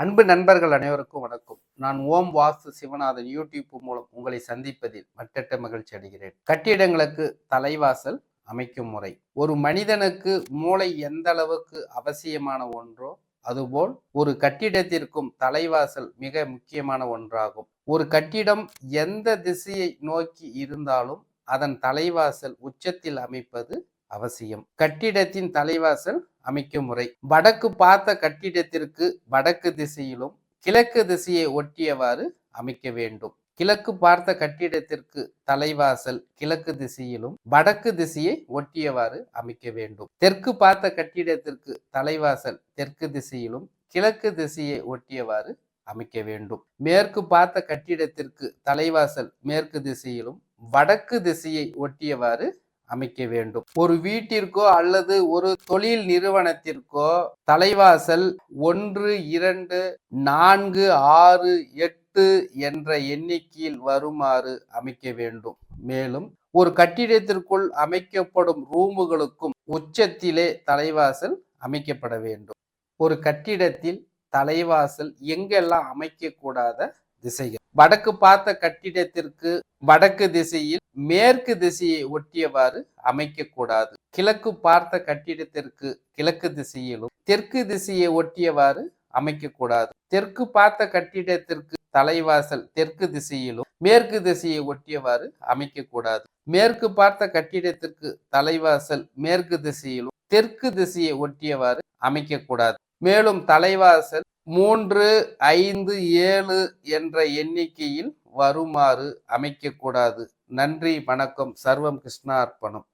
அன்பு நண்பர்கள் அனைவருக்கும் வணக்கம். நான் ஓம் வாஸ்து சிவநாதன் யூடியூப் மூலம் உங்களை சந்திப்பதில் மட்டற்ற மகிழ்ச்சி அடைகிறேன். கட்டிடங்களுக்கு தலைவாசல் அமைக்கும் முறை. ஒரு மனிதனுக்கு மூளை எந்த அளவுக்கு அவசியமான ஒன்றோ அதுபோல் ஒரு கட்டிடத்திற்கும் தலைவாசல் மிக முக்கியமான ஒன்றாகும். ஒரு கட்டிடம் எந்த திசையை நோக்கி இருந்தாலும் அதன் தலைவாசல் உச்சத்தில் அமைப்பது அவசியம். கட்டிடத்தின் தலைவாசல் அமைக்கும் முறை. வடக்கு பார்த்த கட்டிடத்திற்கு வடக்கு திசையிலும் கிழக்கு திசையை ஒட்டியவாறு அமைக்க வேண்டும். கிழக்கு பார்த்த கட்டிடத்திற்கு தலைவாசல் கிழக்கு திசையிலும் வடக்கு திசையை ஒட்டியவாறு அமைக்க வேண்டும். தெற்கு பார்த்த கட்டிடத்திற்கு தலைவாசல் தெற்கு திசையிலும் கிழக்கு திசையை ஒட்டியவாறு அமைக்க வேண்டும். மேற்கு பார்த்த கட்டிடத்திற்கு தலைவாசல் மேற்கு திசையிலும் வடக்கு திசையை ஒட்டியவாறு அமைக்க வேண்டும். ஒரு வீட்டிற்கோ அல்லது ஒரு தொழில் நிறுவனத்திற்கோ தலைவாசல் 1, 2, 4, 6, 8 என்ற எண்ணிக்கையில் வருமாறு அமைக்க வேண்டும். மேலும் ஒரு கட்டிடத்திற்குள் அமைக்கப்படும் ரூமுகளுக்கும் உச்சத்திலே தலைவாசல் அமைக்கப்பட வேண்டும். ஒரு கட்டிடத்தில் தலைவாசல் எங்கெல்லாம் அமைக்கக்கூடாத திசைகள். வடக்கு பார்த்த கட்டிடத்திற்கு வடக்கு திசையில் மேற்கு திசையை ஒட்டியவாறு அமைக்கக்கூடாது. கிழக்கு பார்த்த கட்டிடத்திற்கு கிழக்கு திசையிலும் தெற்கு திசையை ஒட்டியவாறு அமைக்கக்கூடாது. தெற்கு பார்த்த கட்டிடத்திற்கு தலைவாசல் தெற்கு திசையிலும் மேற்கு திசையை ஒட்டியவாறு அமைக்கக்கூடாது. மேற்கு பார்த்த கட்டிடத்திற்கு தலைவாசல் மேற்கு திசையிலும் தெற்கு திசையை ஒட்டியவாறு அமைக்கக்கூடாது. மேலும் தலைவாசல் 3, 5, 7 என்ற எண்ணிக்கையில் வருமாறு அமைக்கக்கூடாது. நன்றி, வணக்கம். சர்வம் கிருஷ்ணார்ப்பணம்.